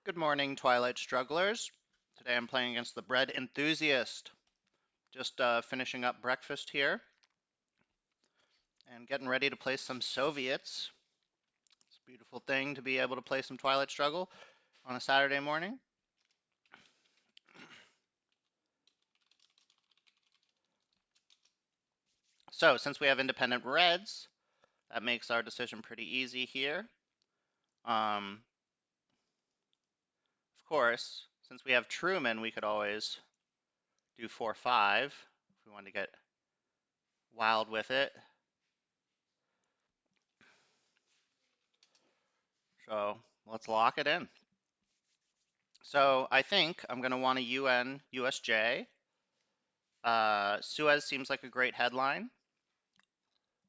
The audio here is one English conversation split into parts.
Good morning, Twilight strugglers. Today I'm playing against the bread enthusiast. Just finishing up breakfast here and getting ready to play some Soviets. It's a beautiful thing to be able to play some Twilight Struggle on a Saturday morning. So, since we have independent reds, that makes our decision pretty easy here. Of course, since we have Truman, we could always do 4-5 if we wanted to get wild with it. So, let's lock it in. So I think I'm going to want a UN USJ. Suez seems like a great headline.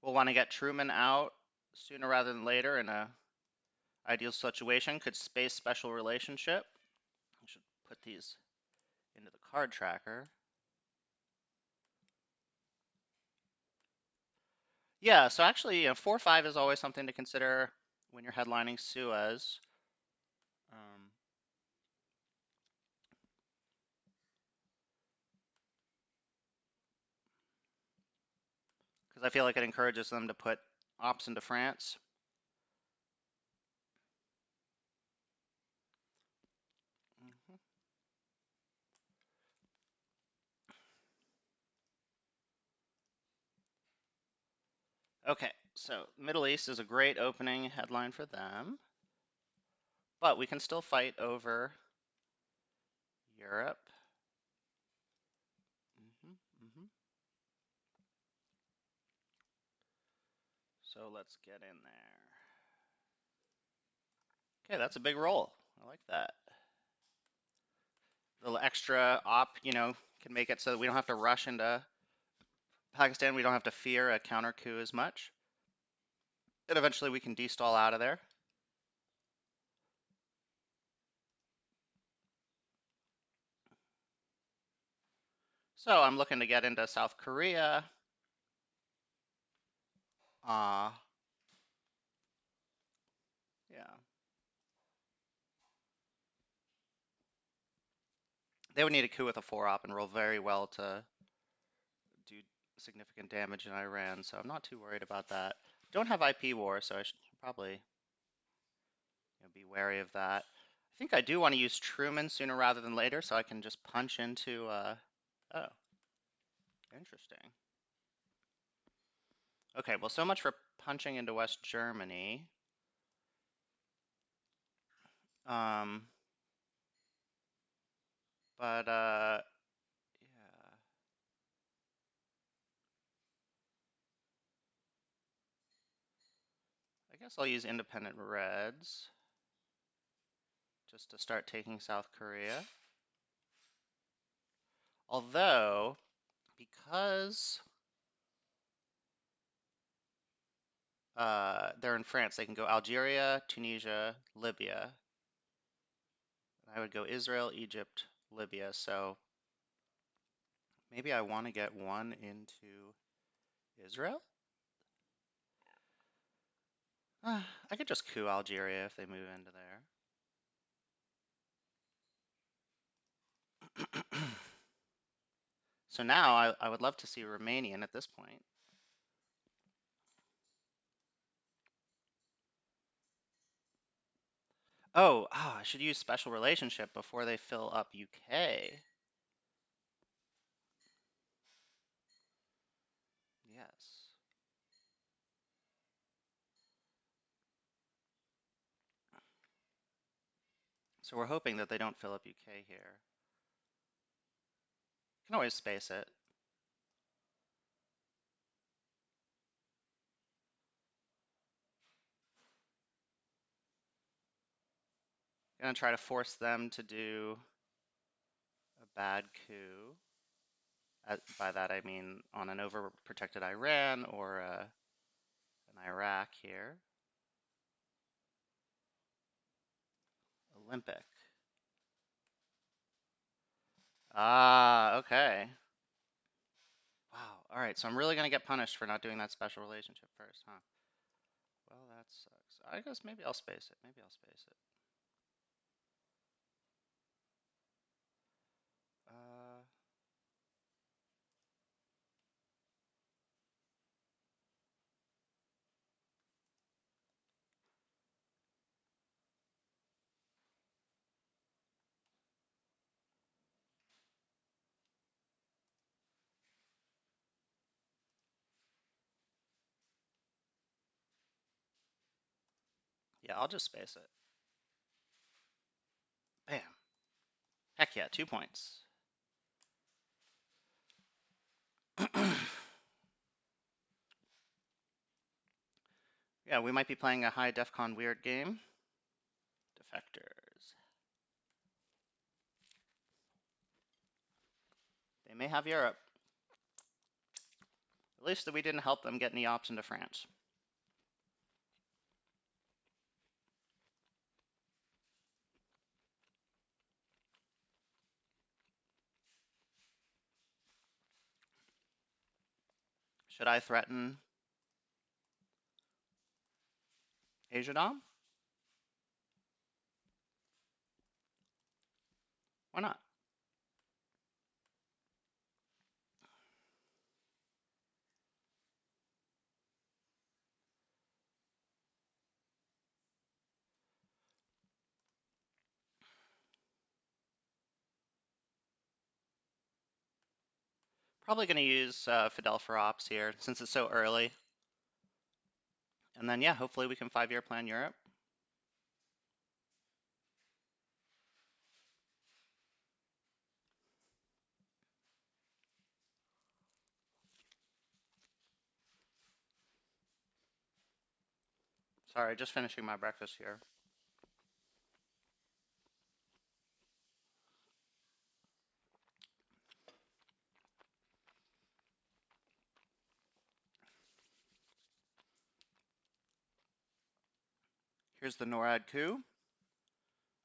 We'll want to get Truman out sooner rather than later in a ideal situation. Could space special relationship. I should put these into the card tracker. Yeah, so actually, 4-5 is always something to consider when you're headlining Suez. Because I feel like it encourages them to put ops into France. Mhm. Okay, so Middle East is a great opening headline for them, but we can still fight over Europe. hmm hmm So let's get in there. Okay, that's a big roll. I like that. A little extra op, can make it so that we don't have to rush into Pakistan. We don't have to fear a counter coup as much. And eventually we can de-stall out of there. So I'm looking to get into South Korea. Uh, yeah. They would need a coup with a 4-op and roll very well to do significant damage in Iran, so I'm not too worried about that. Don't have IP war, so I should probably be wary of that. I think I do want to use Truman sooner rather than later, so I can just punch into. Oh, interesting. Okay, well, so much for punching into West Germany. Um, but yeah, I guess I'll use independent Reds just to start taking South Korea. Although, because they're in France, they can go Algeria, Tunisia, Libya. I would go Israel, Egypt, Libya. So maybe I want to get one into Israel? I could just coup Algeria if they move into there. So now I would love to see Romanian at this point. I should use special relationship before they fill up UK. Yes. So we're hoping that they don't fill up UK here. Can always space it. Gonna try to force them to do a bad coup. By that I mean on an overprotected Iran or an Iraq here. Olympic. Ah, okay. Wow. All right. So I'm really gonna get punished for not doing that special relationship first, huh? Well, that sucks. I guess maybe I'll space it. Maybe I'll space it. Yeah, I'll just space it. Bam. Heck yeah, 2 points. Yeah, we might be playing a high defcon weird game. Defectors. They may have Europe. At least that we didn't help them get any ops into France. Should I threaten Asia Dom? Why not? Probably going to use Fidel for ops here since it's so early. And then, yeah, hopefully we can 5-year plan Europe. Sorry, just finishing my breakfast here. Here's the NORAD coup.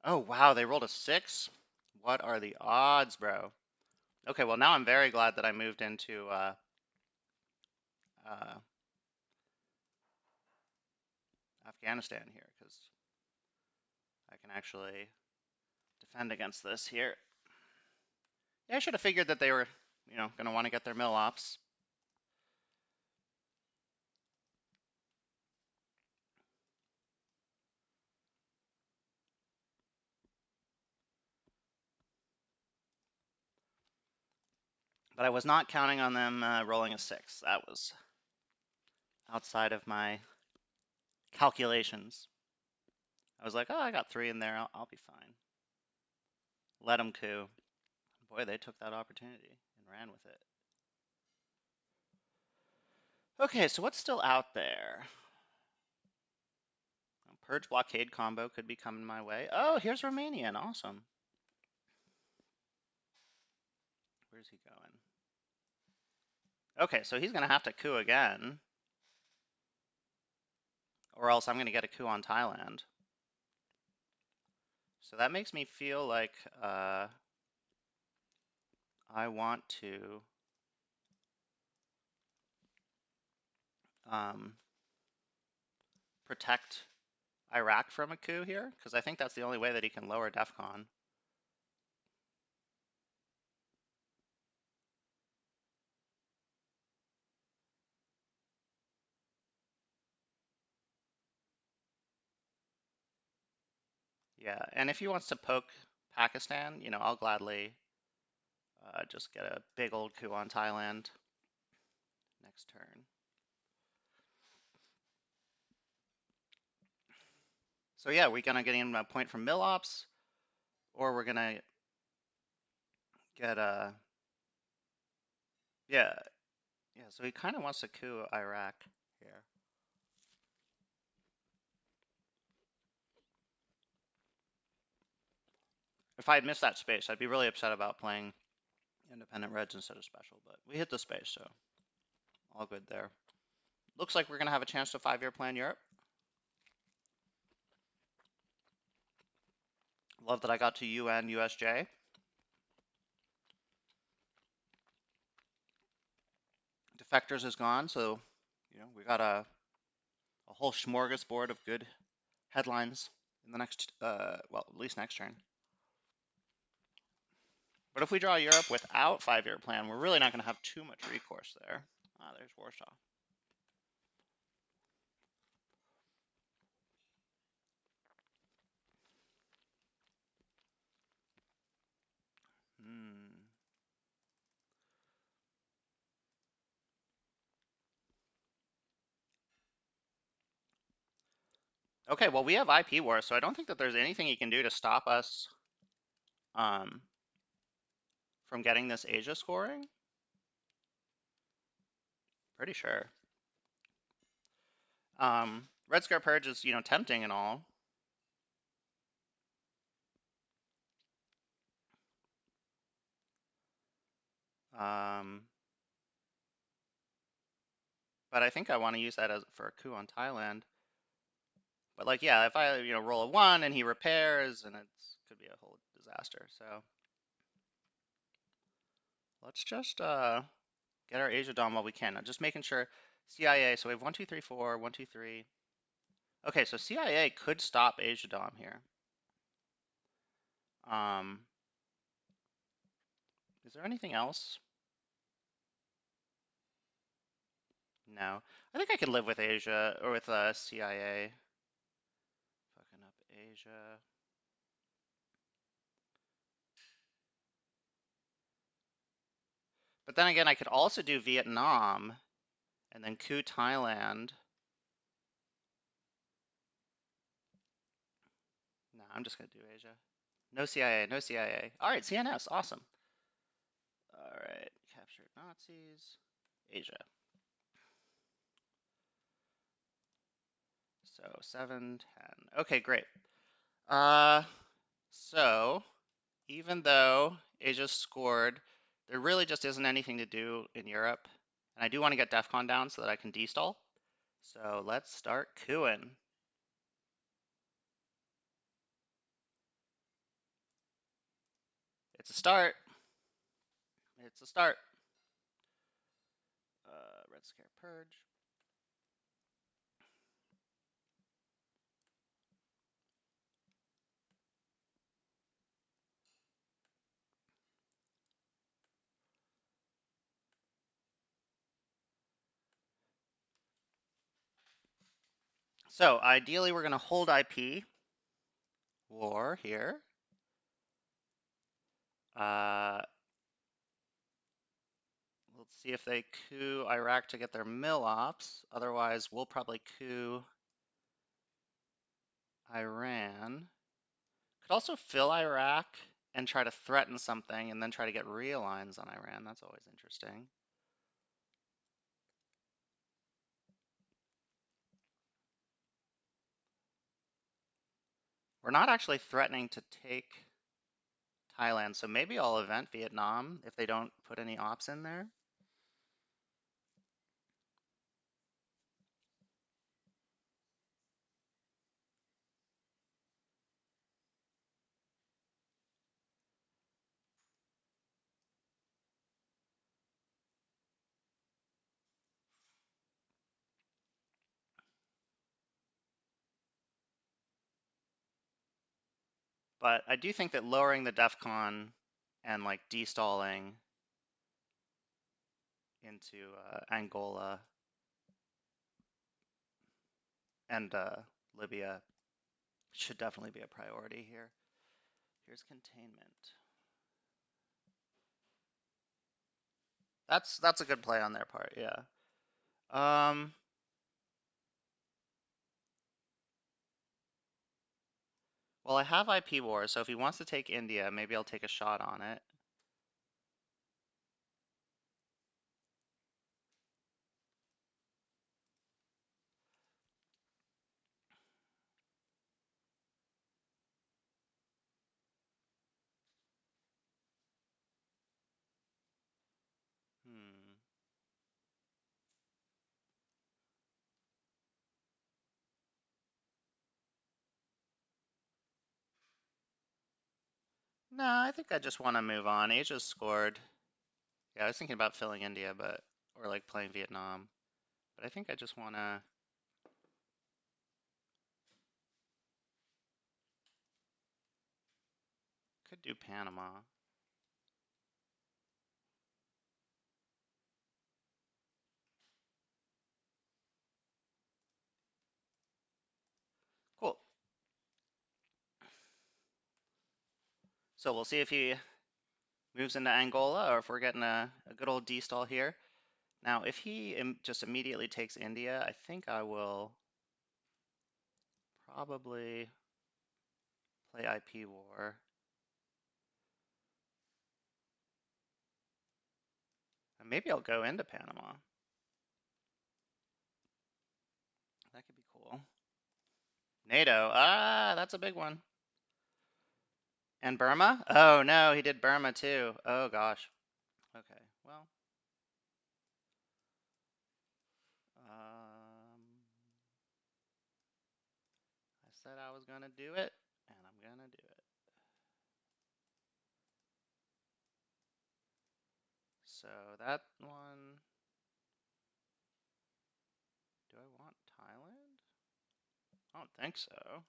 Oh, wow, they rolled a 6? What are the odds, bro? Okay, well, now I'm very glad that I moved into uh, Afghanistan here, because I can actually defend against this here. Yeah, I should have figured that they were, going to want to get their mill ops. But I was not counting on them rolling a 6. That was outside of my calculations. I was like, oh, I got 3 in there. I'll be fine. Let them coup. Boy, they took that opportunity and ran with it. Okay, so what's still out there? Purge blockade combo could be coming my way. Oh, here's Romanian. Awesome. Where's he going? Okay, so he's going to have to coup again. Or else I'm going to get a coup on Thailand. So that makes me feel like I want to protect Iraq from a coup here, because I think that's the only way that he can lower DEFCON. Yeah, and if he wants to poke Pakistan, I'll gladly just get a big old coup on Thailand next turn. So yeah, we're gonna get him a point from mill ops, or we're gonna get a yeah. So he kind of wants to coup Iraq here. If I had missed that space, I'd be really upset about playing independent reds instead of special. But we hit the space, so all good there. Looks like we're gonna have a chance to 5-year plan Europe. Love that I got to UN USJ. Defectors is gone, so we got a whole smorgasbord of good headlines in the next, well, at least next turn. But if we draw Europe without 5-year plan, we're really not going to have too much recourse there. Ah, there's Warsaw. Okay, well, we have IP war, so I don't think that there's anything he can do to stop us um, from getting this Asia scoring. Pretty sure. Red Scare Purge is, tempting and all. Um, but I think I want to use that as for a coup on Thailand. But like, yeah, if I, roll a 1 and he repairs, and it's could be a whole disaster. So let's just get our Asia Dom while we can. I'm just making sure CIA. So we have 1, 2, 3, 4, 1, 2, 3. Okay, so CIA could stop Asia Dom here. Um, is there anything else? No. I think I could live with Asia or with CIA. Fucking up Asia. But then again, I could also do Vietnam and then coup Thailand. No, I'm just gonna do Asia. No CIA, no CIA. All right, CNS, awesome. All right, captured Nazis, Asia. So 7, 10. Okay, great. Uh, so even though Asia scored, there really just isn't anything to do in Europe. And I do want to get DEF CON down so that I can destall. So let's start cooing. It's a start. It's a start. Red Scare Purge. So ideally, we're going to hold IP war here. Uh, let's see if they coup Iraq to get their mill ops. Otherwise, we'll probably coup Iran. Could also fill Iraq and try to threaten something and then try to get realigns on Iran. That's always interesting. We're not actually threatening to take Thailand, so maybe I'll event Vietnam if they don't put any ops in there. But I do think that lowering the DEF CON and like destalling into Angola and Libya should definitely be a priority here. Here's containment. That's a good play on their part, yeah. Um, well, I have IP war, so if he wants to take India, maybe I'll take a shot on it. Hmm. No, I think I just want to move on. Asia's scored. Yeah, I was thinking about filling India, but or like playing Vietnam. But I think I just want to could do Panama. Cool. So we'll see if he moves into Angola or if we're getting a good old D-stall here. Now, if he just immediately takes India, I think I will probably play IP war. And maybe I'll go into Panama. That could be cool. NATO. Ah, that's a big one. And Burma? Oh no, he did Burma too. Oh gosh. Okay, well. I said I was gonna do it, and I'm gonna do it. So that one. Do I want Thailand? I don't think so.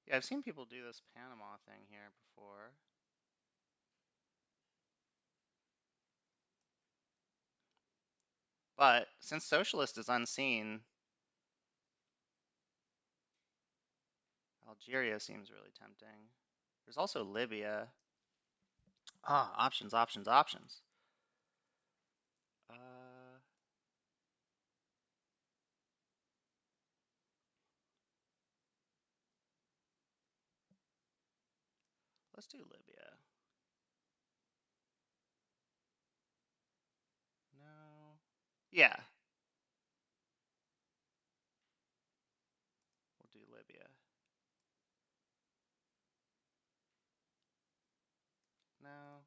Yeah, I've seen people do this Panama thing here before. But since socialist is unseen, Algeria seems really tempting. There's also Libya. Ah, options, options, options. Uh, let's do Libya. No. Yeah, we'll do Libya. No.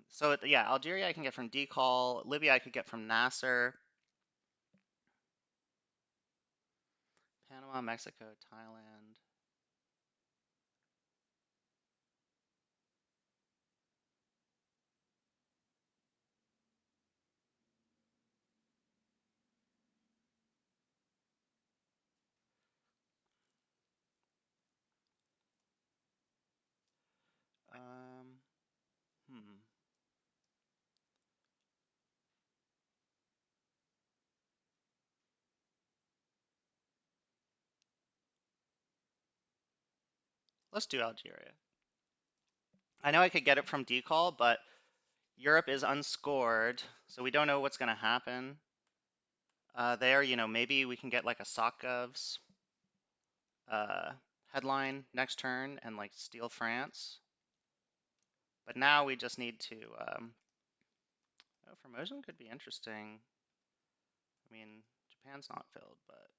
So yeah, Algeria I can get from Decall. Libya I could get from Nasser. Panama, Mexico, Thailand. Um, hmm. Let's do Algeria. I know I could get it from Decall, but Europe is unscored, so we don't know what's going to happen. There, maybe we can get like a SOCGov's uh, headline next turn and like steal France. But now we just need to. Oh, Formosan could be interesting. I mean, Japan's not filled, but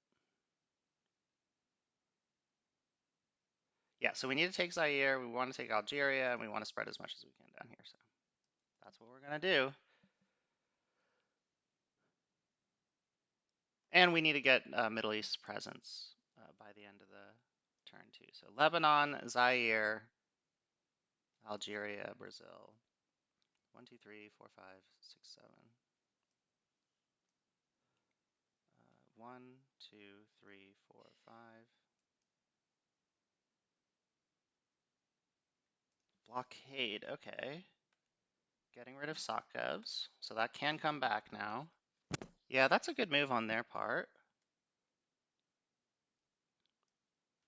yeah. So we need to take Zaire. We want to take Algeria, and we want to spread as much as we can down here. So that's what we're gonna do. And we need to get Middle East presence by the end of the turn too. So Lebanon, Zaire, Algeria, Brazil. 1, 2, 3, 4, 5, 6, 7. 1, 2, 3, 4, 5. Blockade, okay. Getting rid of SOCGovs, so that can come back now. Yeah, that's a good move on their part.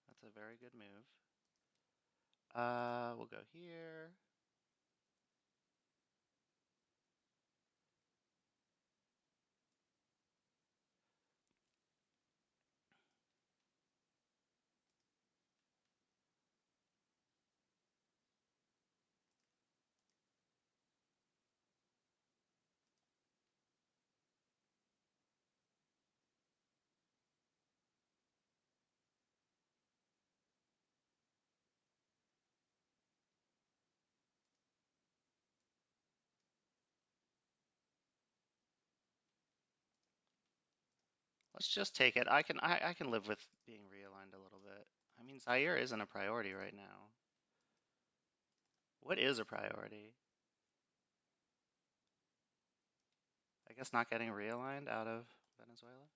That's a very good move. We'll go here. Let's just take it. I can live with being realigned a little bit. I mean, Zaire isn't a priority right now. What is a priority? I guess not getting realigned out of Venezuela.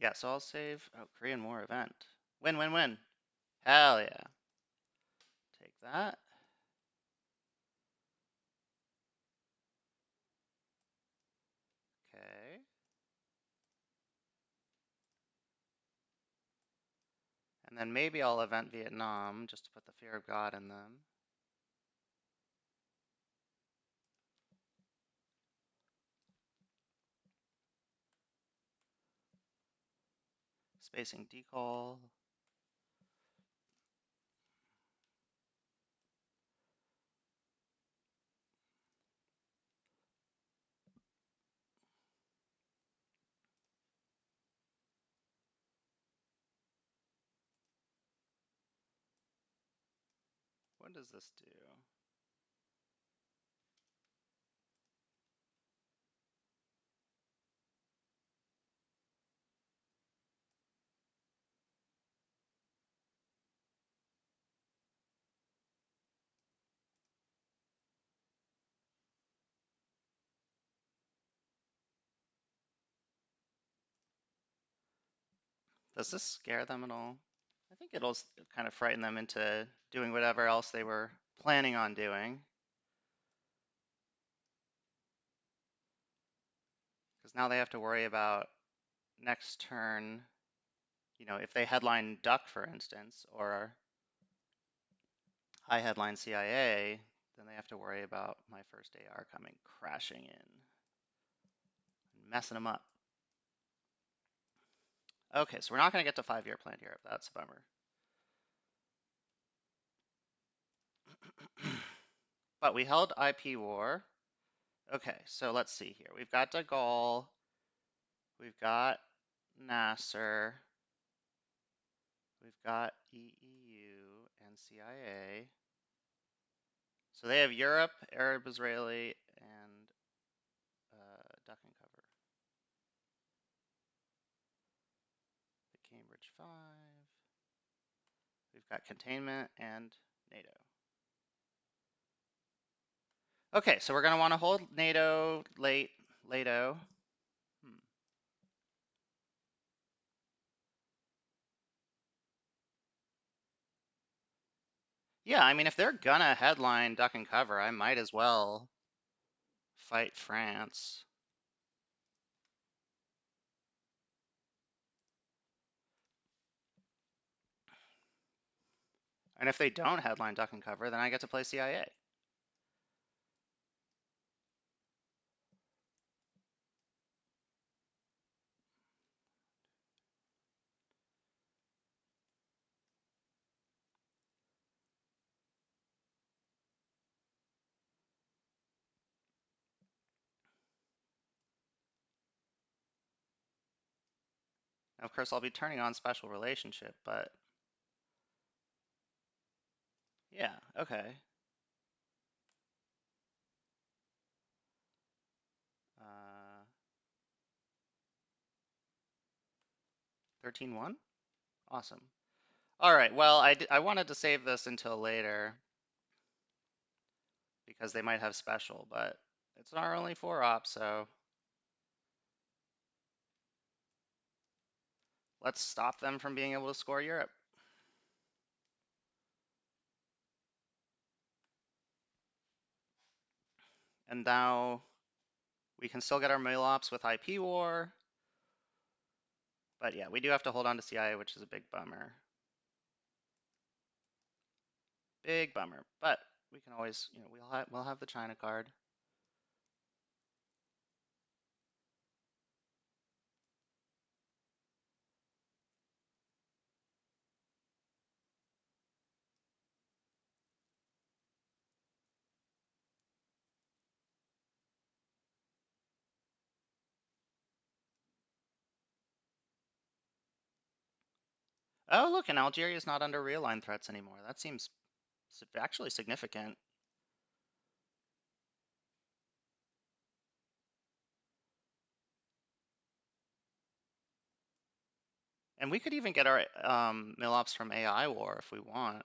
Yeah, so I'll save. Oh, Korean War event. Win, win, win. Hell yeah. Take that. Okay. And then maybe I'll event Vietnam just to put the fear of God in them. Spacing decall. What does this do? Does this scare them at all? I think it'll kind of frighten them into doing whatever else they were planning on doing. Because now they have to worry about next turn, if they headline Duck, for instance, or I headline CIA, then they have to worry about my first AR coming crashing in, messing them up. Okay, so we're not going to get to 5-year plan here. That's a bummer. But we held IP war. Okay, so let's see here. We've got de Gaulle. We've got Nasser. We've got EU and CIA. So they have Europe, Arab Israeli, and duck and cover. The Cambridge Five. We've got containment and NATO. Okay, so we're going to want to hold NATO LATO. Yeah, I mean, if they're gonna headline duck and cover, I might as well fight France. And if they don't headline duck and cover, then I get to play CIA. Now, of course, I'll be turning on special relationship, but yeah, okay. 13-1? Awesome. All right, well, I wanted to save this until later because they might have special, but it's our only 4-op, so let's stop them from being able to score Europe. And now we can still get our mail ops with IP war. But yeah, we do have to hold on to CIA, which is a big bummer. Big bummer. But we can always, we'll have the China card. Oh, look, and Algeria is not under real line threats anymore. That seems actually significant. And we could even get our mill-ops from AI war if we want.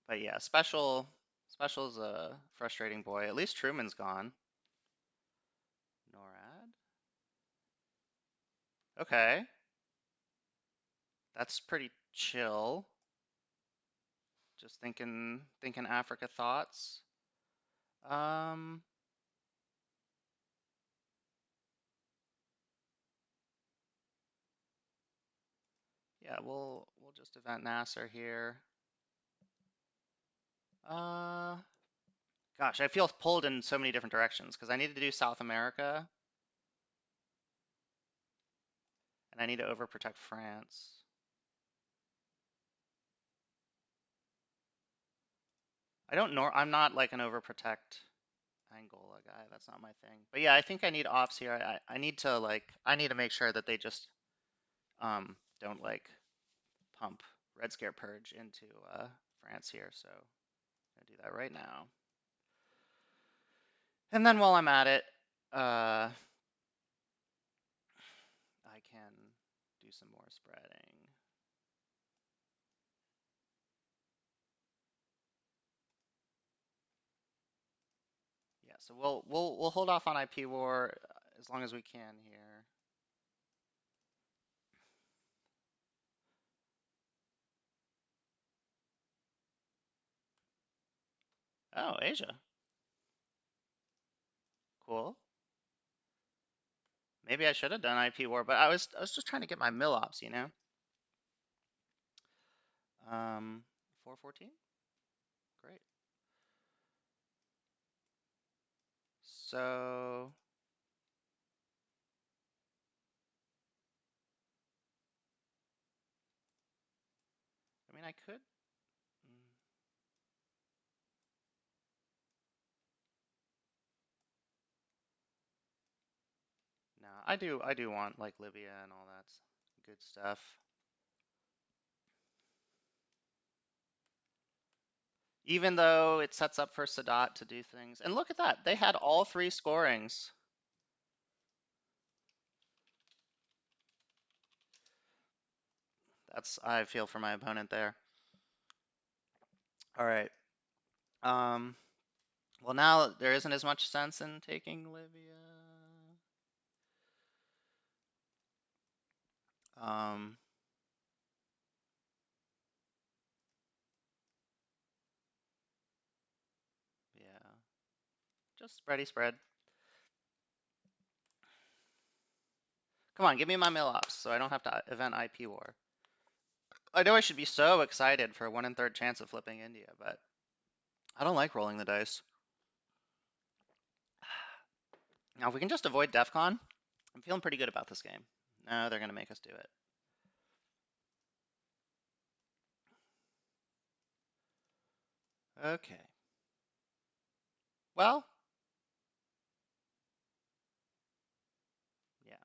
But yeah, Special's a frustrating boy. At least Truman's gone. NORAD. Okay, that's pretty chill. Just thinking Africa thoughts. Um, yeah, we'll just event Nasser here. Uh, Gosh, I feel pulled in so many different directions because I need to do South America and I need to overprotect France. I'm not like an overprotect Angola guy. That's not my thing. But yeah, I think I need ops here. I need to I need to make sure that they just don't like pump Red Scare Purge into France here. So I'm gonna do that right now. And then while I'm at it, I can do some more spreading. Yeah, so we'll hold off on IP war as long as we can here. Oh, Asia. Cool. Maybe I should have done IP war, but I was just trying to get my mill ops, you know? 414? Great. So, I mean, I could. mm, No, I do want like Libya and all that good stuff. Even though it sets up for Sadat to do things. And look at that. They had all three scorings. I feel for my opponent there. All right. Um, well, now there isn't as much sense in taking Libya. Um, yeah, just spready spread. Come on, give me my mill ops so I don't have to event IP war. I know I should be so excited for a 1 in 3rd chance of flipping India, but I don't like rolling the dice. Now, if we can just avoid DEF CON, I'm feeling pretty good about this game. No, they're going to make us do it. Okay. Well, yeah.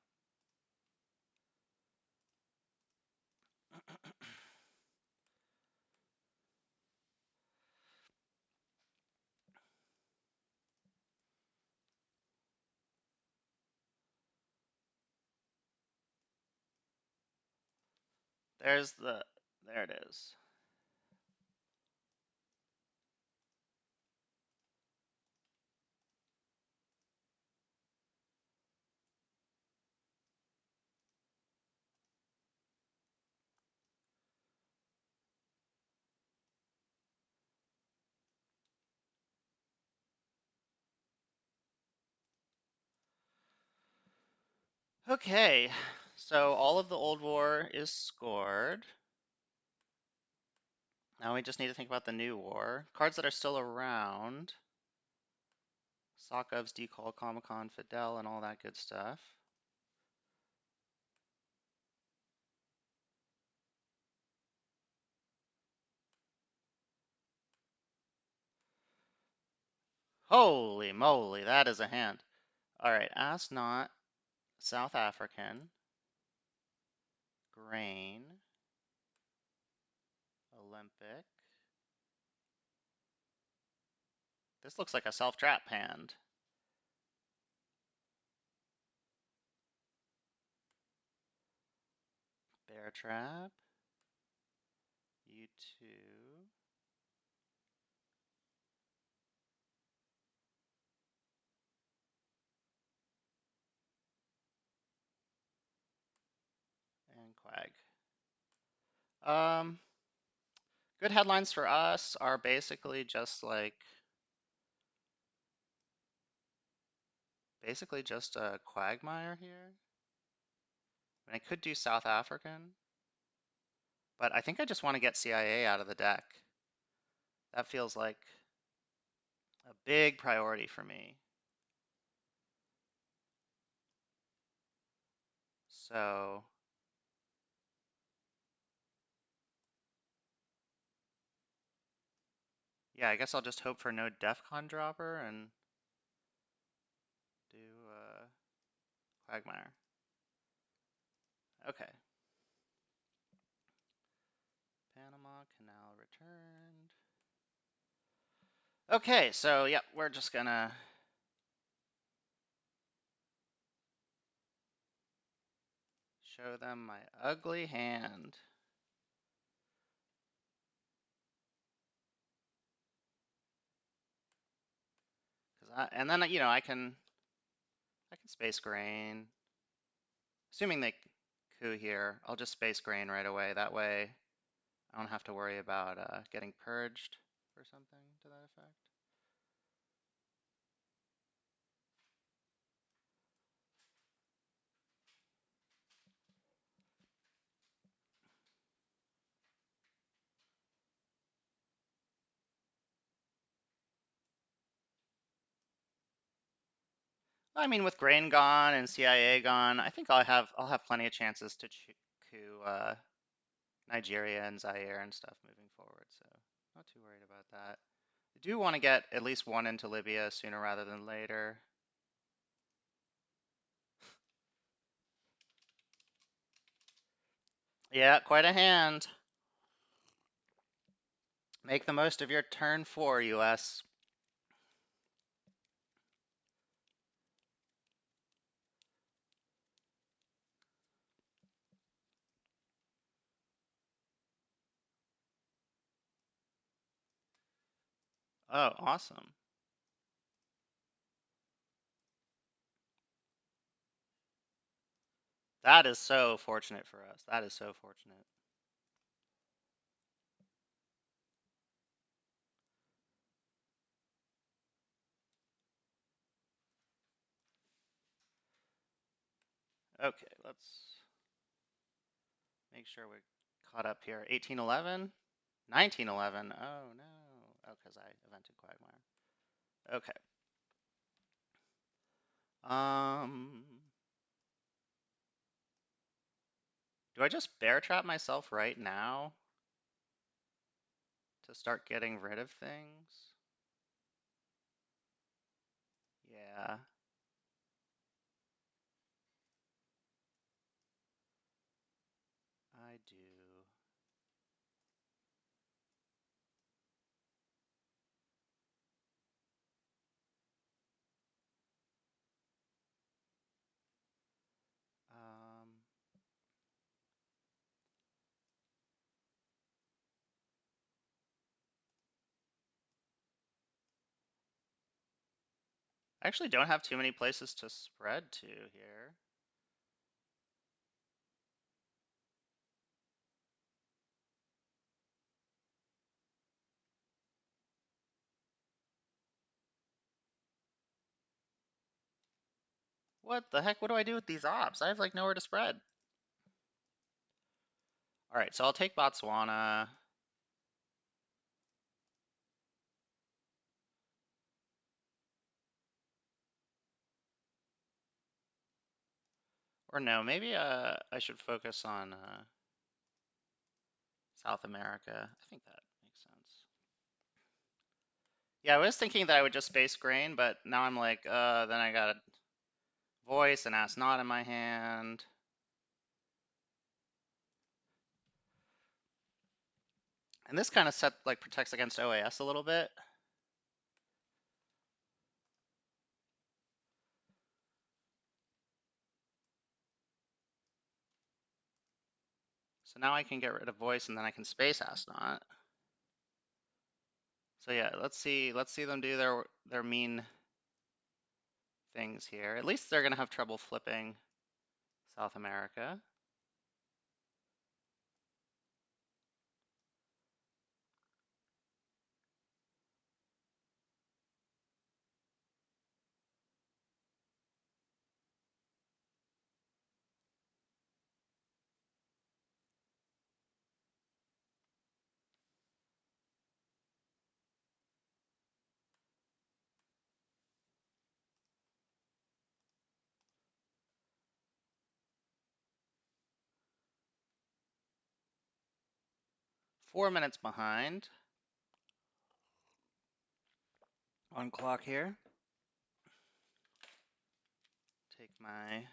There it is. Okay, so all of the old war is scored. Now we just need to think about the new war. Cards that are still around. Sokov's Decall, Comic-Con, Fidel, and all that good stuff. Holy moly, that is a hand. All right, Ask Not, South African, Grain, Olympic. This looks like a self-trap hand. Bear trap. You two. And Quag. Um, Good headlines for us are basically just a Quagmire here. And I could do South African, but I think I just want to get CIA out of the deck. That feels like a big priority for me. So yeah, I guess I'll just hope for no Defcon dropper and do Quagmire. Okay. Panama Canal returned. Okay, so yep, we're just gonna show them my ugly hand. And then I can space grain. Assuming they coup here, I'll just space grain right away. That way, I don't have to worry about getting purged or something to that effect. I mean, with grain gone and CIA gone, I think I'll have plenty of chances to coup Nigeria and Zaire and stuff moving forward. So not too worried about that. I do want to get at least one into Libya sooner rather than later. Yeah, quite a hand. Make the most of your turn 4, US. Oh, awesome. That is so fortunate for us. That is so fortunate. Okay, let's make sure we're caught up here. 1811? 1911. Oh no. Oh, because I evented Quagmire. Okay. Um, do I just bear trap myself right now to start getting rid of things? Yeah, I do. Um, I actually don't have too many places to spread to here. What the heck? What do I do with these ops? I have like nowhere to spread. All right, so I'll take Botswana. Or no, maybe I should focus on South America. I think that makes sense. Yeah, I was thinking that I would just space grain, but now I'm like, then I got voice and ask not in my hand. And this kind of protects against OAS a little bit. So now I can get rid of voice and then I can space astronaut. So yeah, let's see them do their mean things here. At least they're gonna have trouble flipping South America. 4 minutes behind on clock here. Take my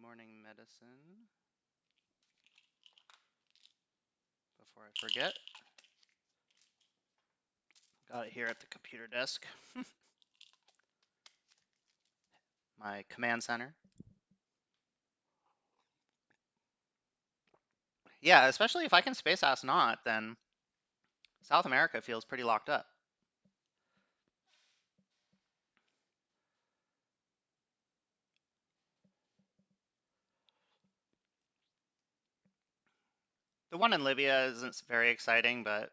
morning medicine before I forget. Got it here at the computer desk. My command center. Yeah, especially if I can space astronaut, then South America feels pretty locked up. The one in Libya isn't very exciting, but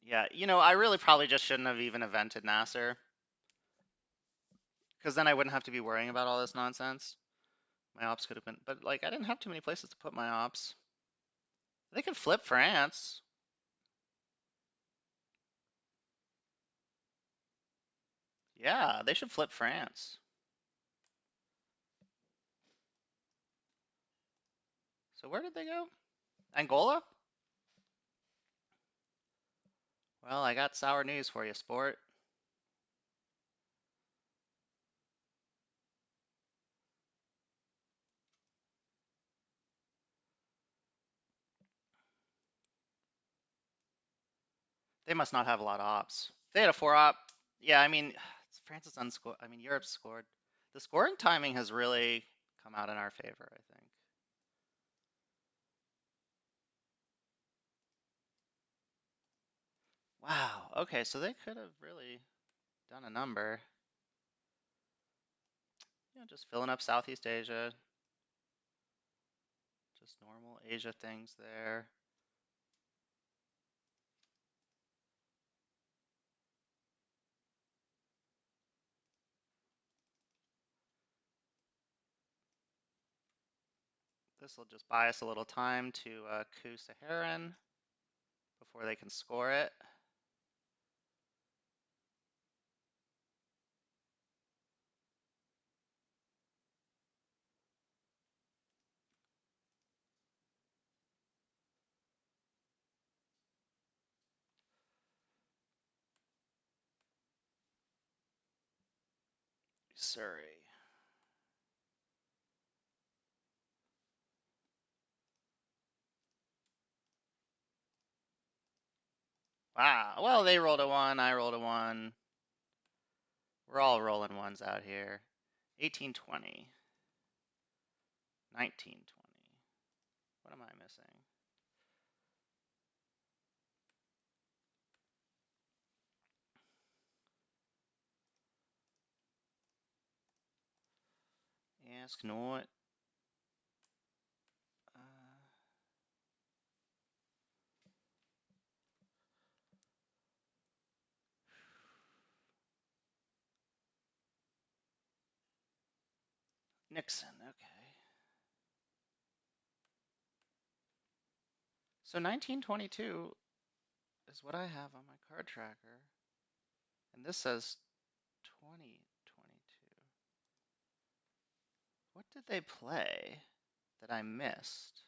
yeah, I really probably just shouldn't have even invented Nasser, because then I wouldn't have to be worrying about all this nonsense. My ops could have been, but like I didn't have too many places to put my ops. They could flip France. Yeah, they should flip France. So where did they go? Angola? Well, I got sour news for you, sport. They must not have a lot of ops. If they had a four op, yeah, I mean, France is unscored. I mean, Europe scored. The scoring timing has really come out in our favor, I think. Wow. Okay, so they could have really done a number. Just filling up Southeast Asia. Just normal Asia things there. This will just buy us a little time to coup Saharan before they can score it. Surrey. Wow. Well, they rolled a one. I rolled a one. We're all rolling ones out here. 1820. 1920. What am I missing? Ask not. Nixon. Okay. So 1922 is what I have on my card tracker. And this says 2022. What did they play that I missed?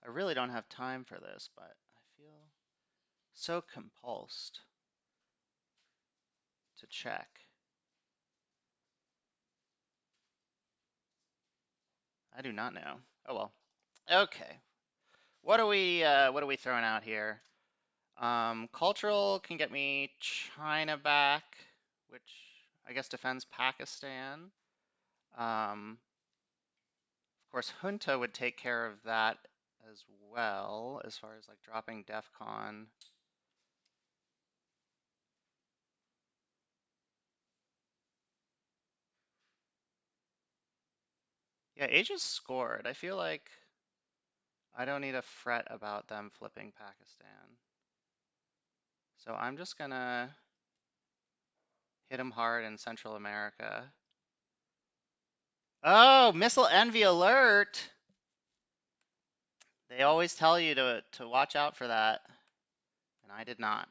I really don't have time for this, but I feel so compulsed to check. I do not know. Oh well. Okay. What are we throwing out here? Cultural can get me China back, which I guess defends Pakistan. Of Of course, Junta would take care of that as well, as far as like dropping DEFCON. Yeah, Asia's scored. I feel like I don't need to fret about them flipping Pakistan. So I'm just gonna hit them hard in Central America. Oh, missile envy alert! They always tell you to watch out for that, and I did not.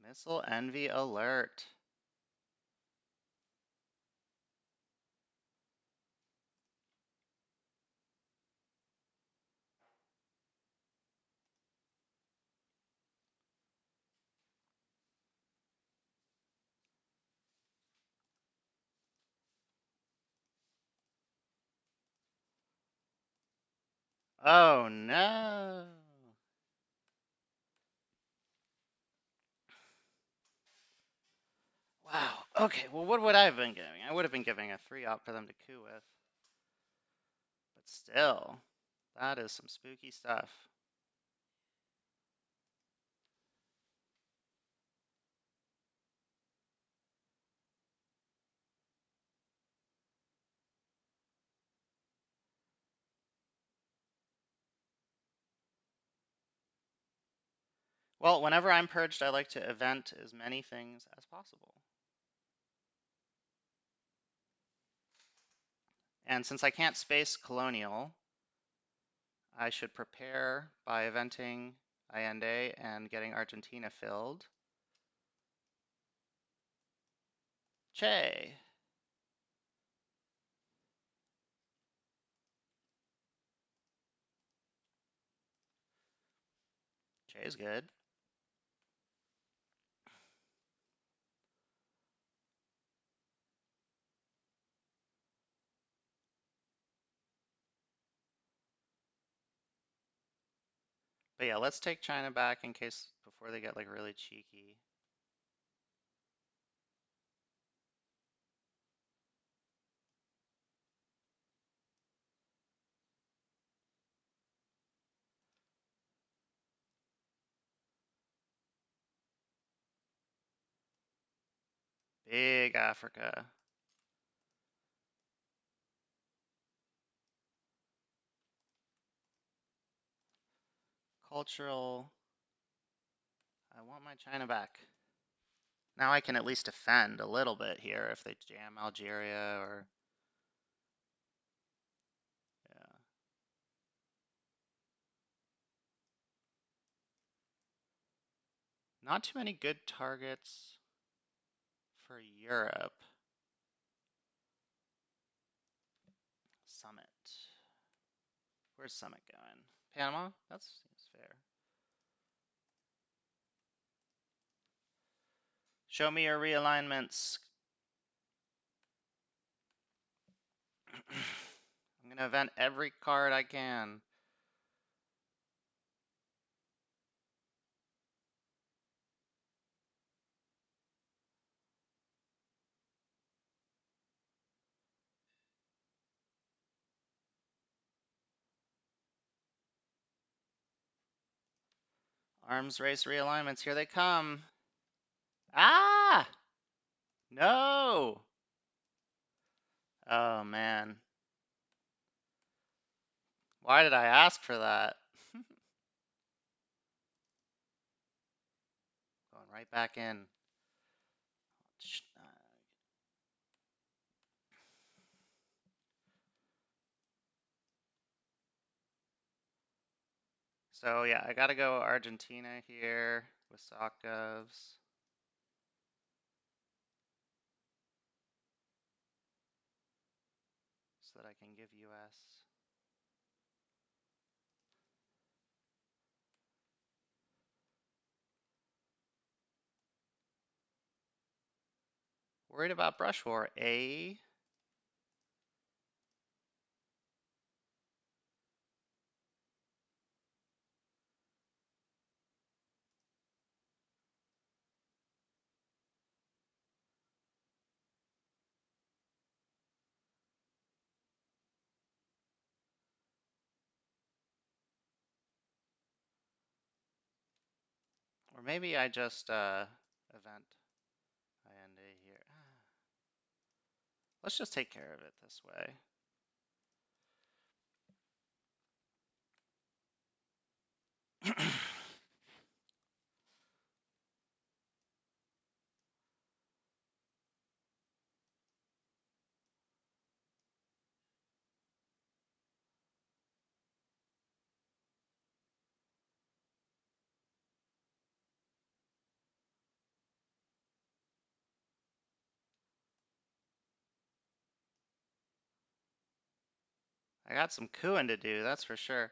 Missile envy alert. Oh no. Wow. Okay, well, what would I have been giving? I would have been giving a 3-op for them to coup with. But still, that is some spooky stuff. Well, whenever I'm purged, I like to event as many things as possible. And since I can't space colonial, I should prepare by eventing Allende and getting Argentina filled. Che. Che's good. But yeah, let's take China back in case before they get like really cheeky. Big Africa. Cultural. I want my China back. Now I can at least defend a little bit here if they jam Algeria or yeah. Not too many good targets for Europe. Summit. Where's Summit going? Panama? That seems fair. Show me your realignments. I'm gonna event every card I can. Arms race realignments, here they come. Ah! No! Oh man. Why did I ask for that? Going right back in. So yeah, I gotta go Argentina here with Sokovs. So that I can give US. Worried about brush war, eh? Or maybe I just event IND here. Let's just take care of it this way. I got some cooing to do, that's for sure.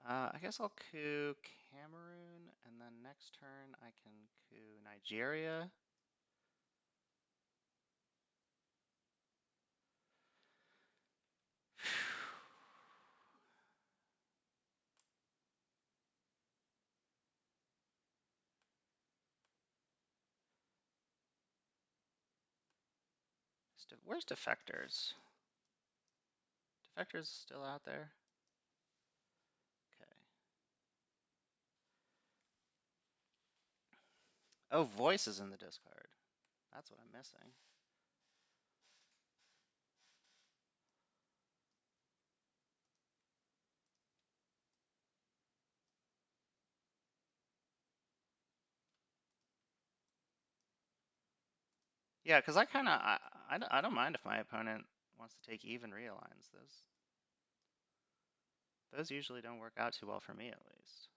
I guess I'll coup Cameroon, and then next turn I can coup Nigeria. Where's defectors? Defectors still out there? Okay. Oh, voice is in the discard. That's what I'm missing. Yeah, because I don't mind if my opponent wants to take even realigns. Those usually don't work out too well for me, at least.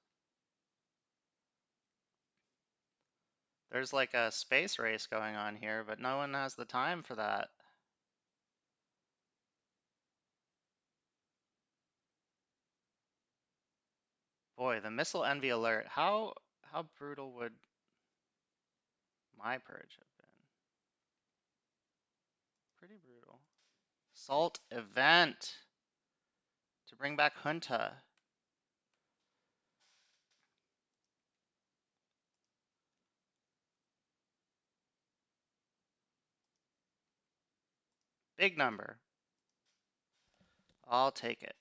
There's like a space race going on here, but no one has the time for that. Boy, the missile envy alert. How brutal would my purge have been? Pretty brutal. Salt event to bring back Junta. Big number. I'll take it.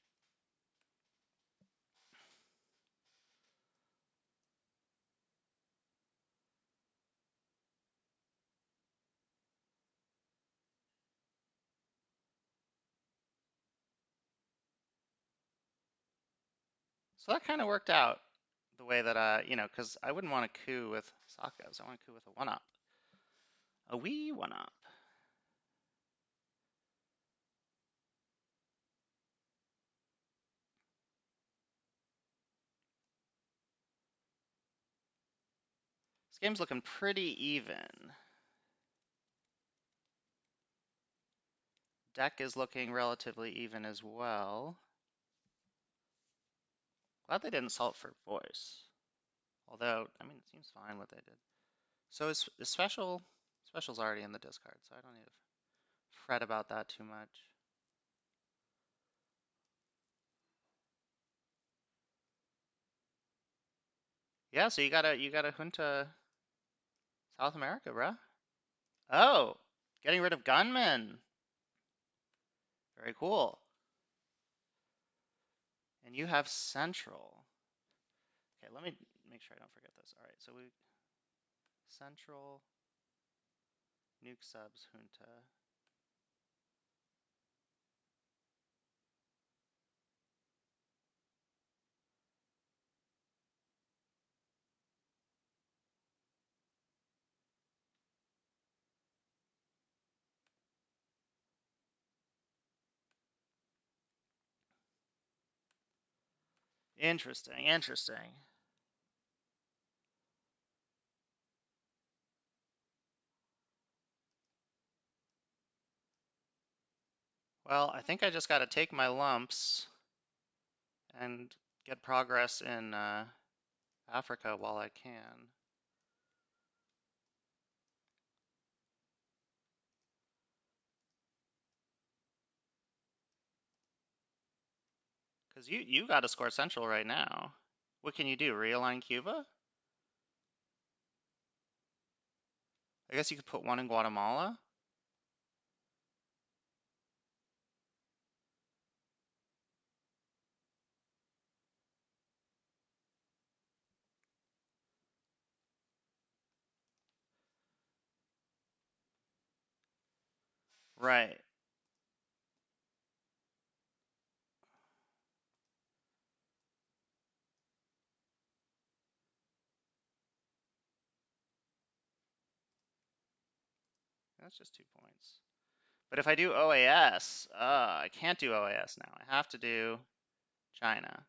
So that kind of worked out the way that because I wouldn't want to coup with Sakos. I want to coup with a one-up. A wee one-up. This game's looking pretty even. Deck is looking relatively even as well. Glad they didn't salt for voice. Although, I mean, it seems fine what they did. So is special's already in the discard, so I don't need to fret about that too much. Yeah, so you got a Junta South America, bruh. Oh, getting rid of gunmen. Very cool. And you have Central. Okay, let me make sure I don't forget this. All right, so we Central, Nuke Subs, Junta. Interesting, interesting. Well, I think I just got to take my lumps and get progress in Africa while I can. Because you got to score Central right now. What can you do? Realign Cuba? I guess you could put one in Guatemala. Right. That's just 2 points. But if I do OAS, I can't do OAS now. I have to do China.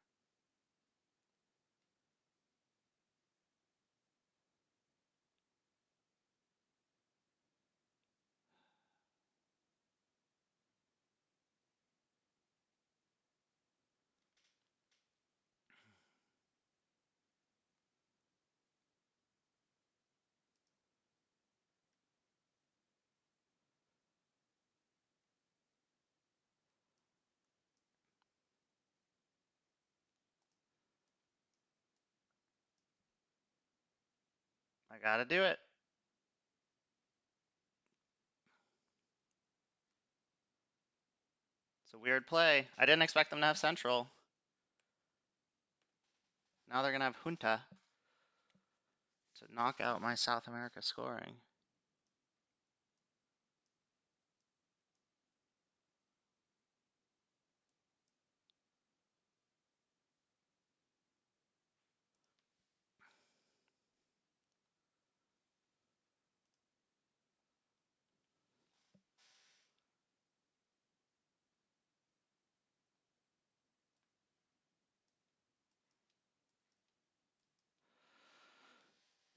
I gotta do it. It's a weird play. I didn't expect them to have Central. Now they're gonna have Junta to knock out my South America scoring.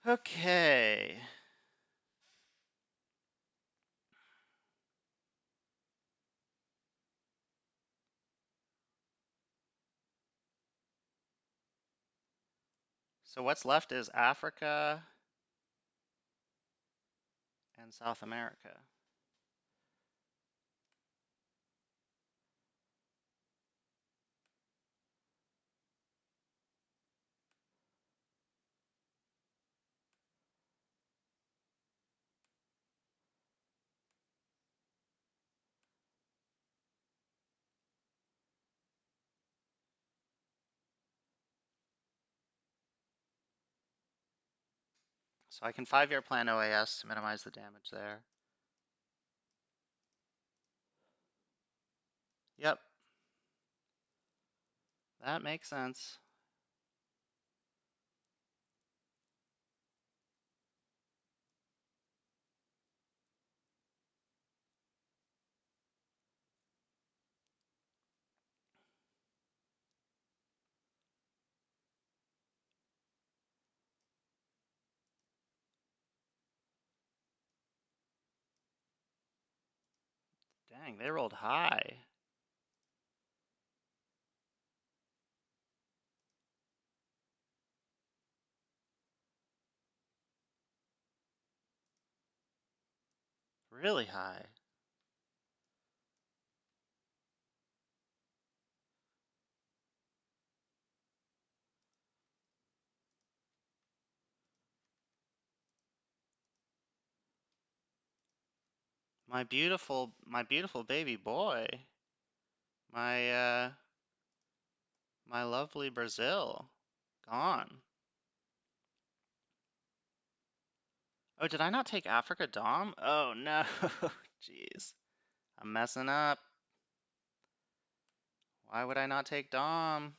Okay. So what's left is Africa and South America. So I can 5-year plan OAS to minimize the damage there. Yep, that makes sense. Dang, they rolled high. Really high. My beautiful baby boy. My lovely Brazil. Gone. Oh, did I not take Africa Dom? Oh no. Jeez. I'm messing up. Why would I not take Dom?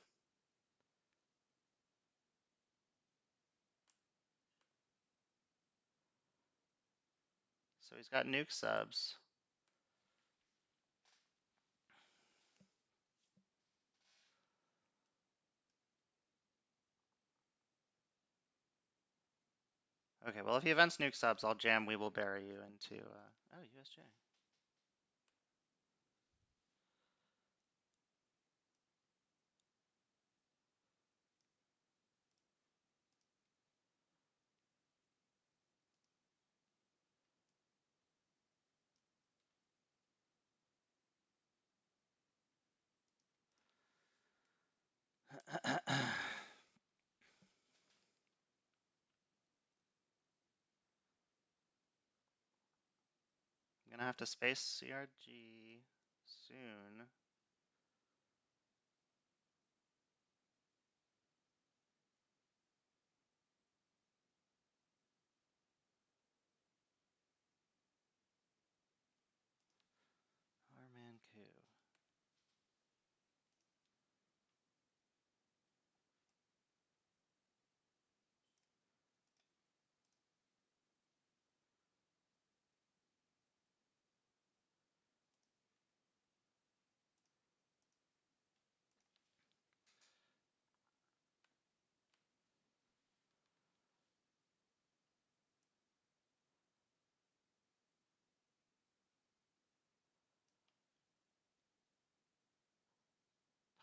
So he's got nuke subs. Okay, well if he events nuke subs, I'll jam We Will Bury You into, oh, USJ. I'm gonna have to space CRG soon.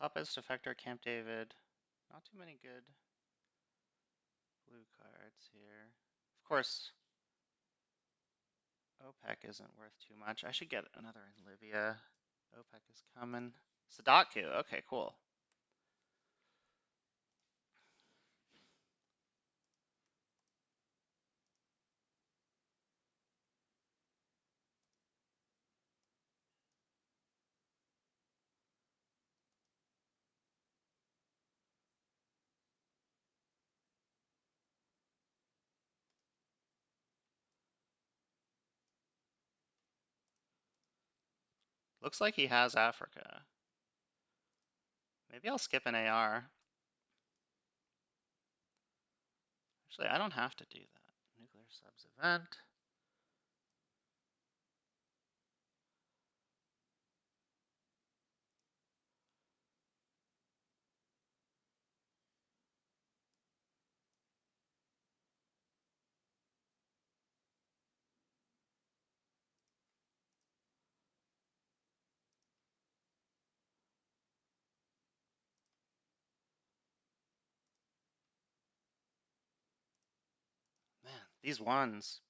Puppets, Defector, Camp David. Not too many good blue cards here. Of course, OPEC isn't worth too much. I should get another Olivia. OPEC is coming. Sadako. Okay, cool. Looks like he has Africa. Maybe I'll skip an AR. Actually, I don't have to do that. Nuclear subs event. Man, these ones.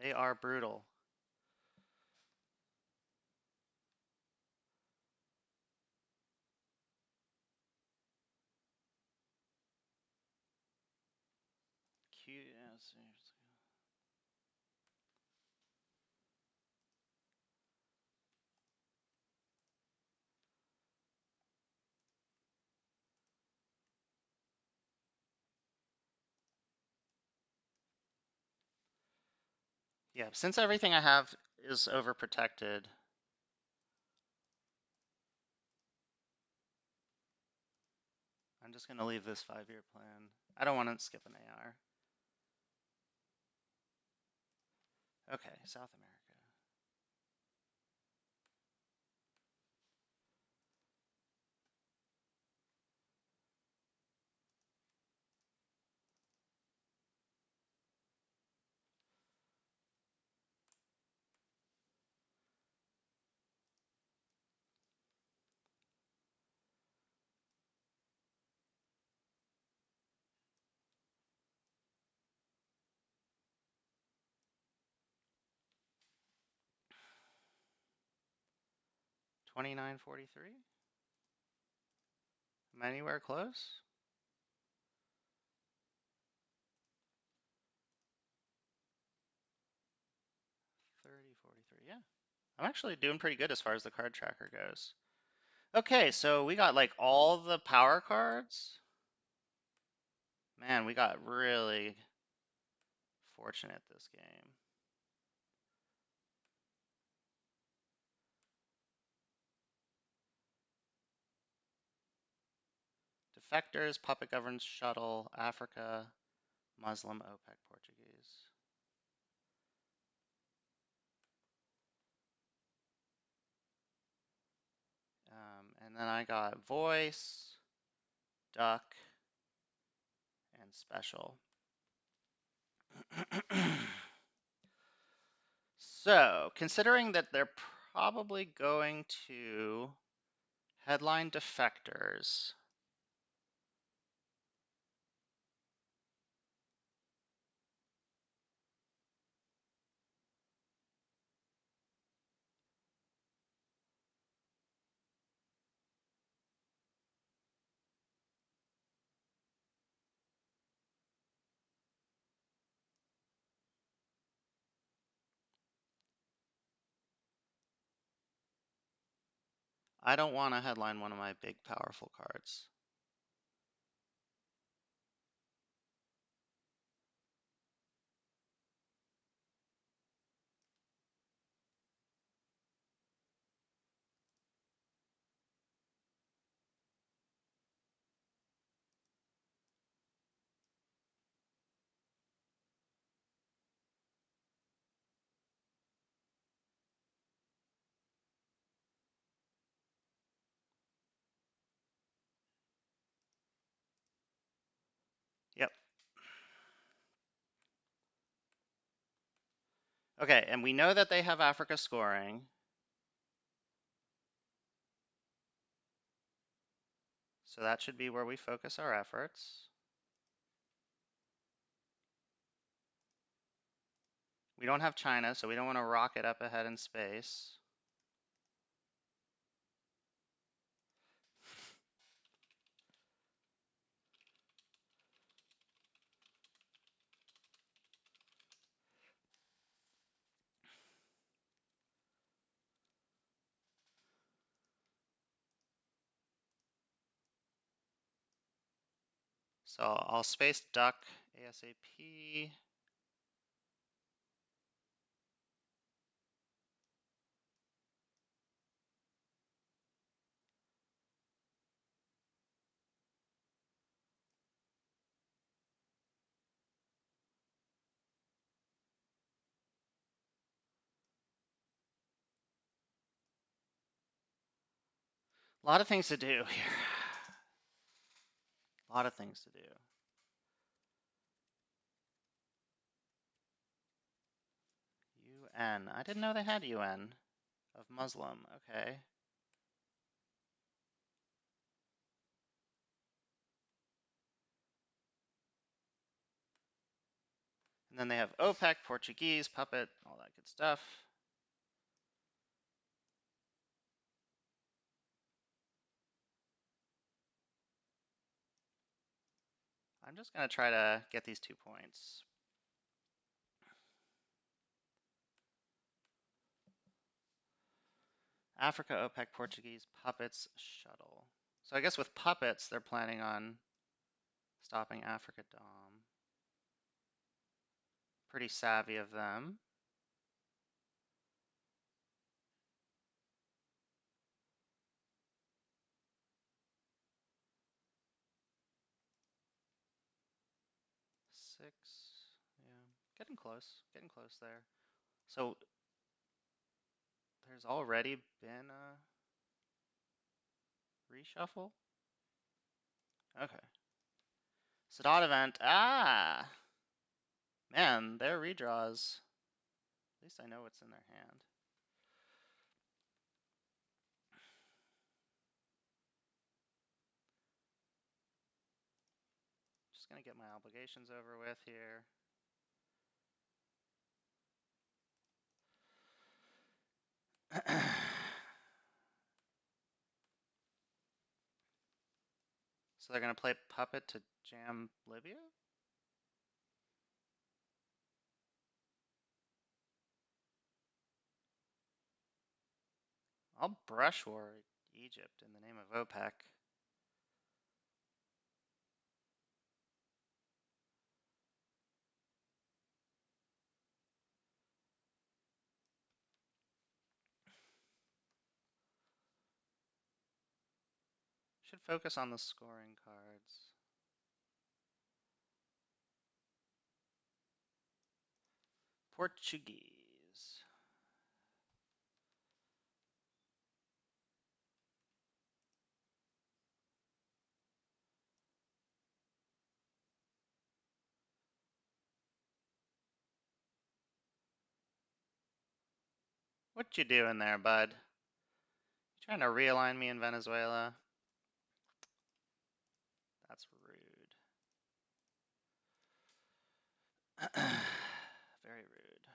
They are brutal. Cute. Yeah, since everything I have is overprotected, I'm just gonna leave this 5-year plan. I don't want to skip an AR. Okay, South America. 2943? Am I anywhere close? 3043, yeah. I'm actually doing pretty good as far as the card tracker goes. Okay, so we got like all the power cards. Man, we got really fortunate this game. Defectors, Puppet Governs Shuttle, Africa, Muslim, OPEC, Portuguese. And then I got Voice, Duck, and Special. So, considering that they're probably going to headline Defectors, I don't want to headline one of my big, powerful cards. Okay, and we know that they have Africa scoring. So that should be where we focus our efforts. We don't have China, so we don't want to rocket up ahead in space. So I'll space duck ASAP. A lot of things to do here. A lot of things to do. UN. I didn't know they had UN of Muslim. Okay. And then they have OPEC, Portuguese, puppet, all that good stuff. I'm just going to try to get these 2 points. Africa, OPEC, Portuguese, puppets, shuttle. So I guess with puppets, they're planning on stopping Africa Dom. Pretty savvy of them. Six. Yeah. Getting close there. So there's already been a reshuffle? Okay. Sadat event. Ah! Man, their redraws. At least I know what's in their hand. Just gonna get my obligations over with here. So they're gonna play puppet to jam Libya? I'll brush war Egypt in the name of OPEC. Should focus on the scoring cards. Portuguese. What you doing there, bud? You trying to realign me in Venezuela? That's rude. Very rude.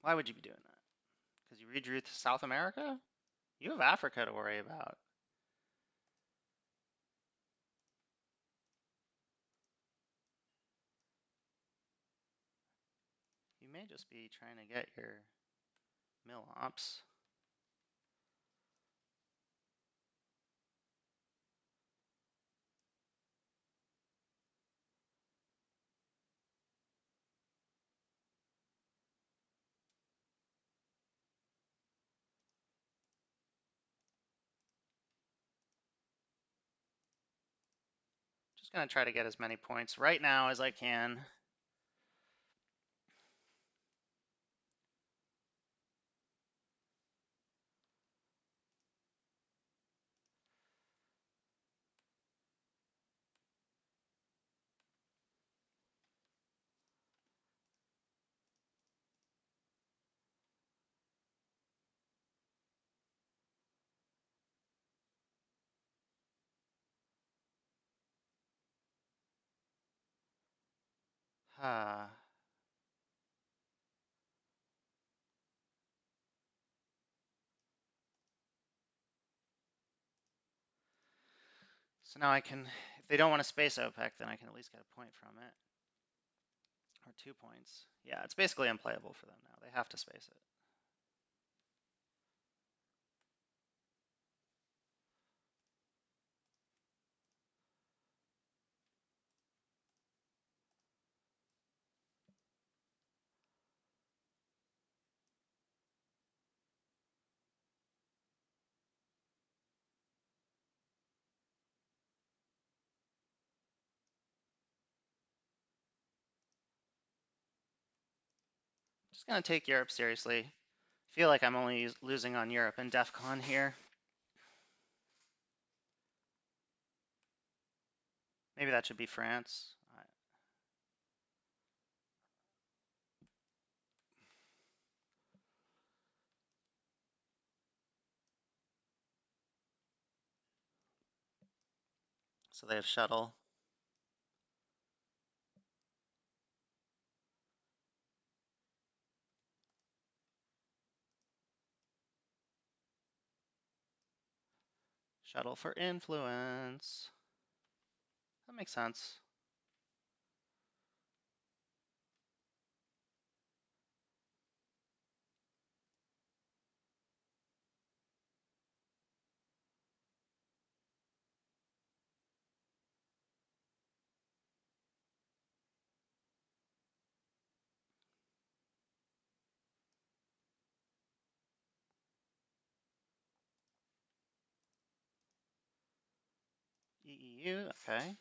Why would you be doing that? Because you redrew to South America? You have Africa to worry about. You may just be trying to get your mill ops. Just gonna try to get as many points right now as I can. Ah. So now I can, if they don't want to space OPEC, then I can at least get a point from it. Or 2 points. Yeah, it's basically unplayable for them now. They have to space it. Just gonna take Europe seriously. Feel like I'm only losing on Europe and DEF CON here. Maybe that should be France. So they have shuttle. Shuttle for influence. That makes sense. EU, okay.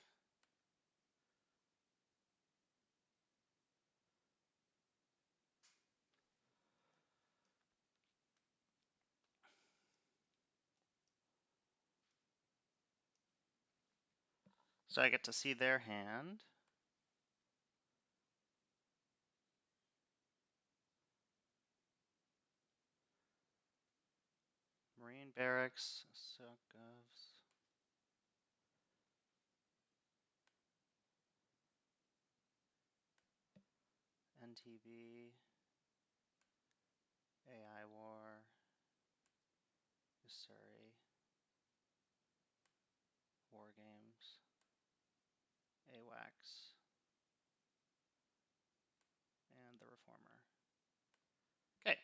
So I get to see their hand. Marine barracks, Sokovs. NTB, AI war, Surrey, war games, AWACS, and the Reformer. Okay.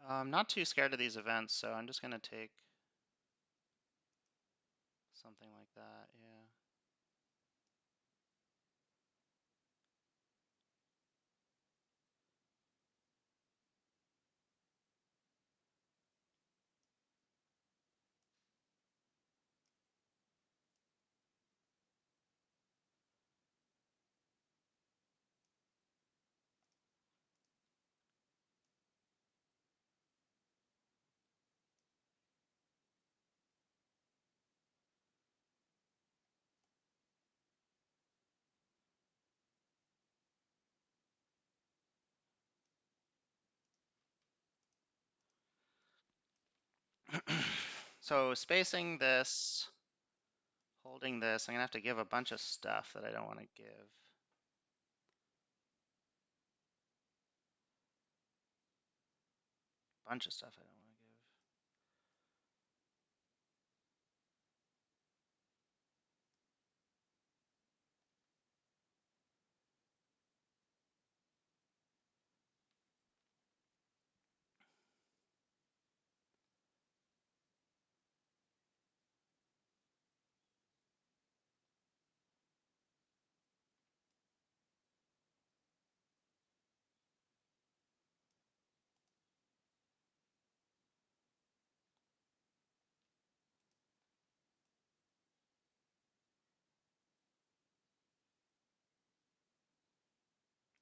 I'm not too scared of these events, so I'm just gonna take something like that, yeah. So spacing this, holding this, I'm gonna have to give a bunch of stuff that I don't want to give. Bunch of stuff I don't want to give.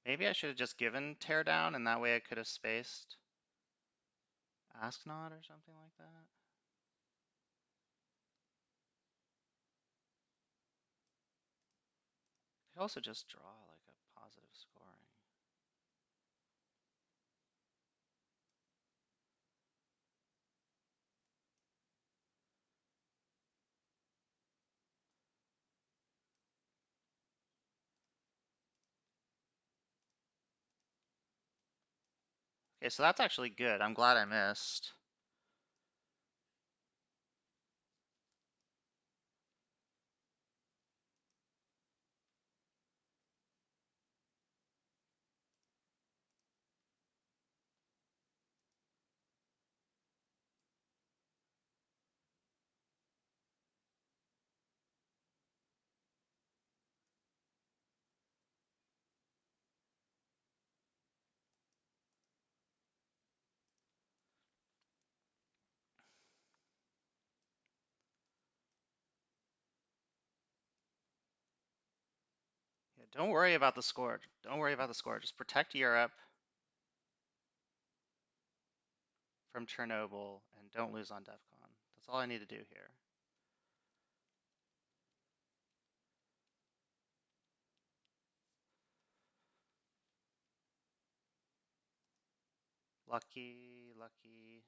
Maybe I should have just given teardown, and that way I could have spaced. Ask not or something like that. Could also just draw like a positive scoring. Okay, so that's actually good. I'm glad I missed. Yeah, don't worry about the score. Don't worry about the score. Just protect Europe from Chernobyl and don't lose on DEF CON. That's all I need to do here. Lucky, lucky.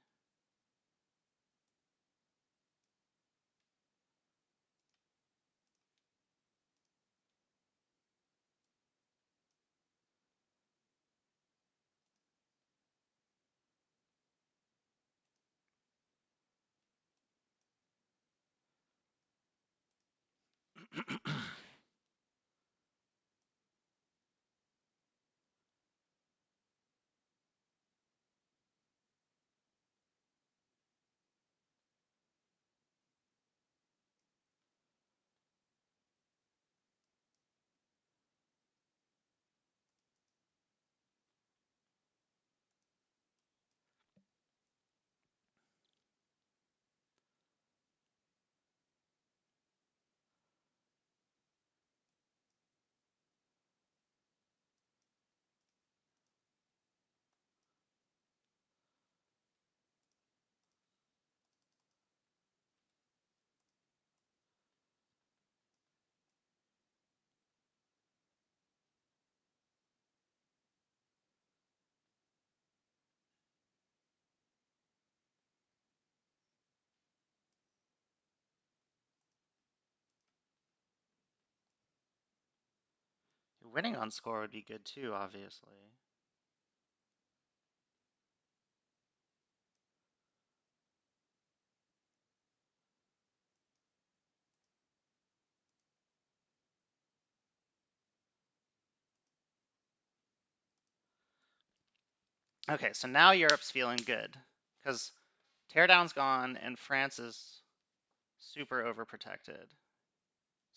Winning on score would be good too, obviously. Okay, so now Europe's feeling good because Teardown's gone and France is super overprotected.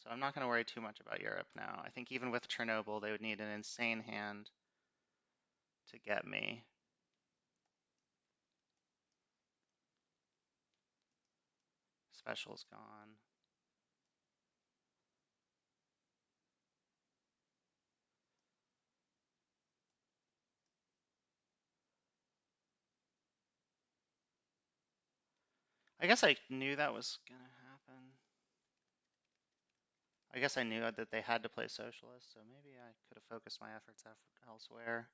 So I'm not going to worry too much about Europe now. I think even with Chernobyl, they would need an insane hand to get me. Special's gone. I guess I knew that was going to happen. I guess I knew that they had to play socialist, so maybe I could have focused my efforts elsewhere.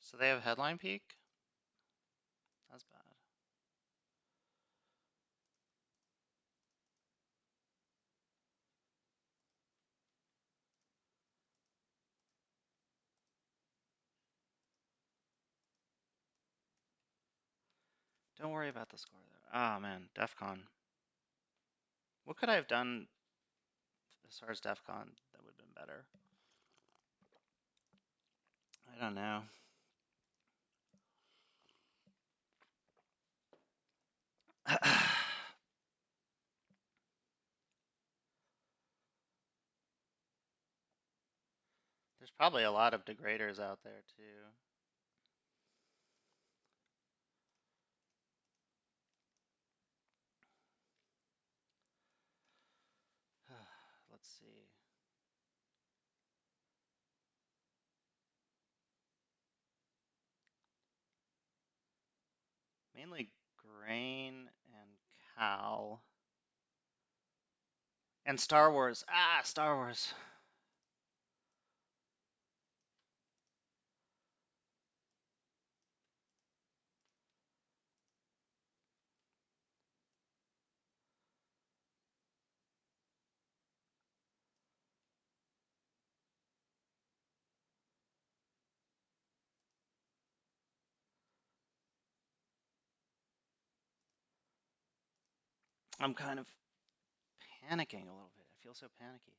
So they have headline peak? That's bad. Don't worry about the score though. Oh man, DEF CON. What could I have done as far as DEF CON that would have been better? I don't know. There's probably a lot of degraders out there too. Let's see. Mainly Grain and Cal. And Star Wars. Ah, Star Wars. I'm kind of panicking a little bit. I feel so panicky.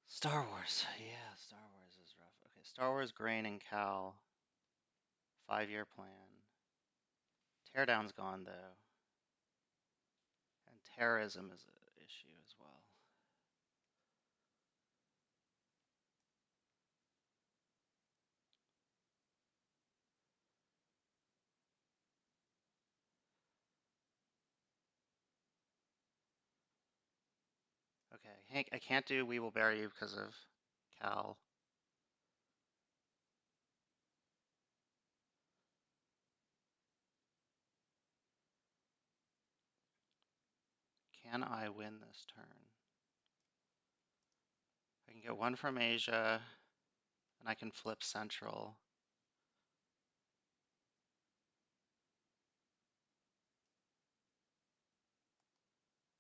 Star Wars. Yeah, Star Wars is rough. Okay, Star Wars, Grain, and Cal. 5-year plan. Teardown's gone though. And terrorism is an issue as well. Okay, Hank, I can't do We Will Bury You because of Cal. Can I win this turn? I can get one from Asia, and I can flip Central.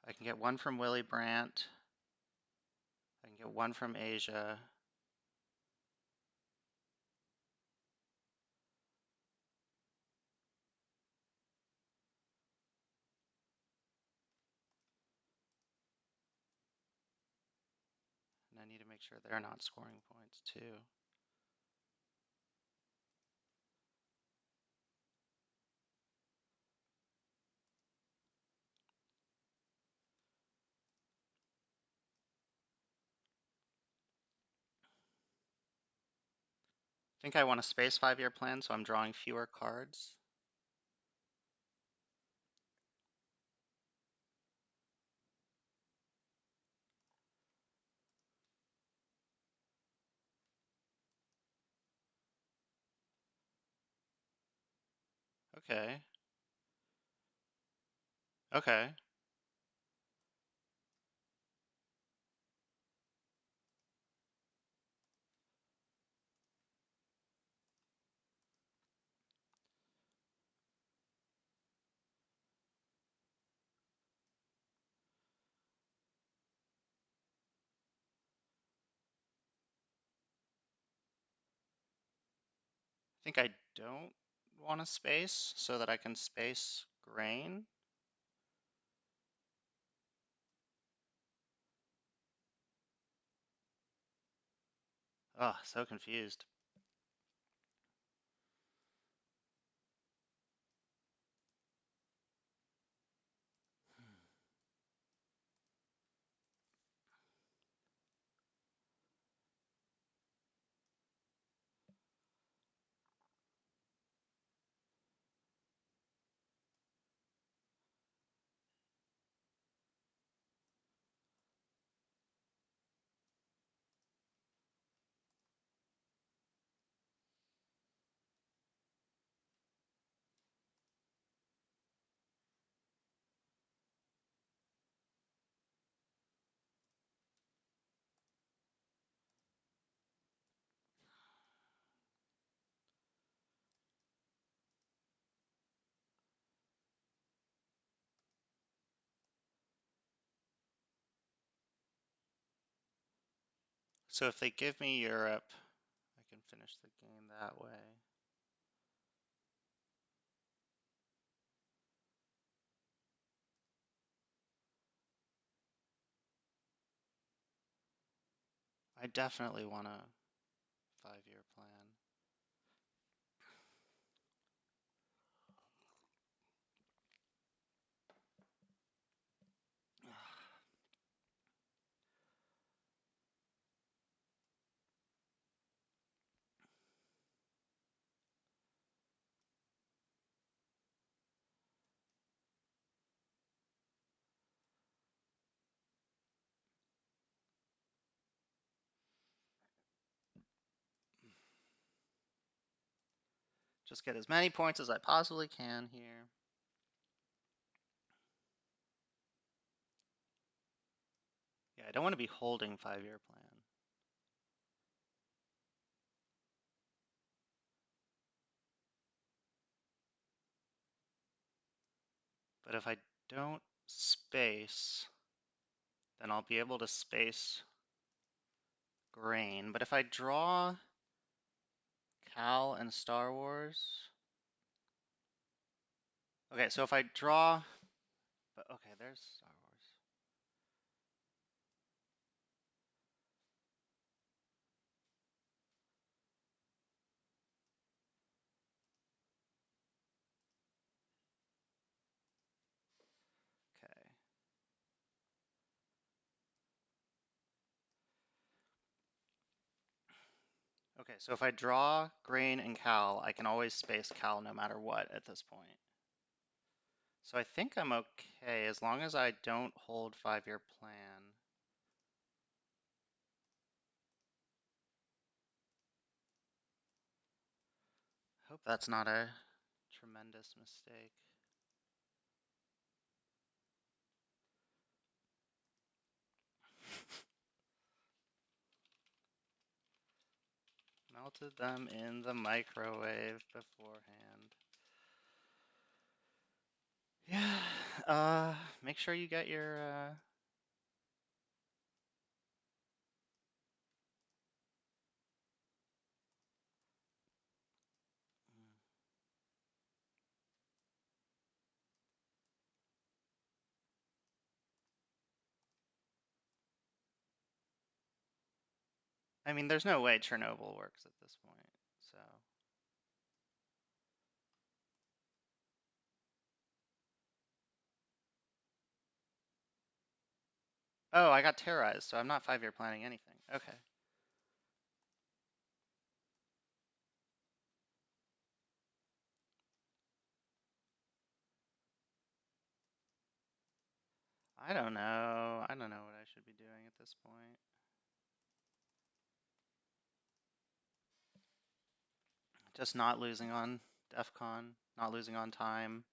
I can get one from Willy Brandt. I can get one from Asia. And I need to make sure they're not scoring points too. I think I want a space 5-year plan, so I'm drawing fewer cards. Okay. Okay. I think I don't want a space so that I can space Grain. Oh, so confused. So if they give me Europe, I can finish the game that way. I definitely want a 5-year plan. Just get as many points as I possibly can here. Yeah, I don't want to be holding 5-year plan. But if I don't space, then I'll be able to space grain. But if I draw Cal and Star Wars. Okay, so if I draw. But okay, there's Star Wars. Okay. Okay, so if I draw grain and Cal, I can always space Cal no matter what at this point. So I think I'm okay as long as I don't hold 5-year plan. Hope that's not a tremendous mistake. Melted them in the microwave beforehand. Yeah, make sure you get your, I mean, there's no way Chernobyl works at this point, so. Oh, I got terrorized, so I'm not 5-year planning anything. Okay. I don't know. I don't know what I should be doing at this point. Just not losing on DEF CON, not losing on time.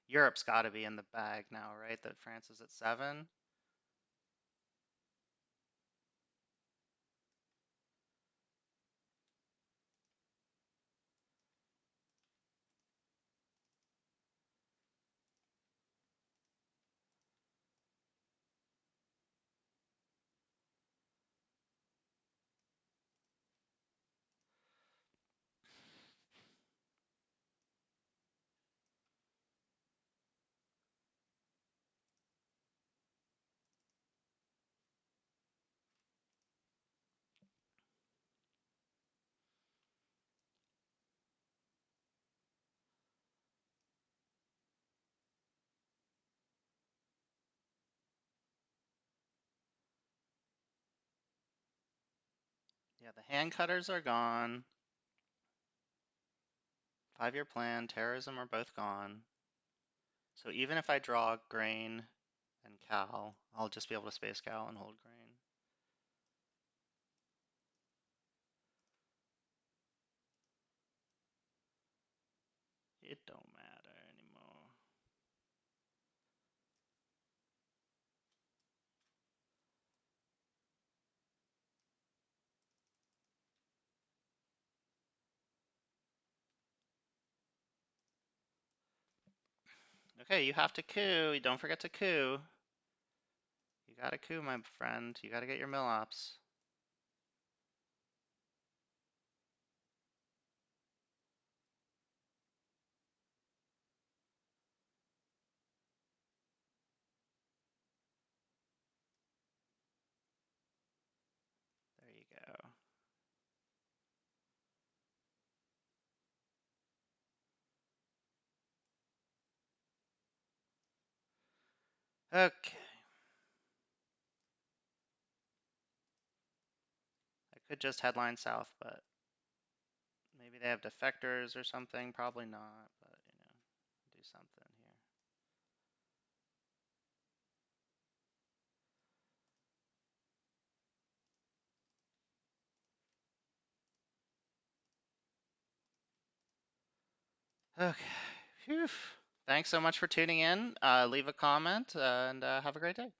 Europe's got to be in the bag now, right? That France is at 7. Yeah, the hand cutters are gone. 5-year plan, terrorism are both gone. So even if I draw grain and Cal, I'll just be able to space Cal and hold grain. It don't matter anymore. Okay, you have to coup. Don't forget to coup. You gotta coup, my friend. You gotta get your mill ops. There you go. Okay. I could just headline south, but maybe they have defectors or something. Probably not, but do something here. Okay. Phew. Thanks so much for tuning in. Leave a comment and have a great day.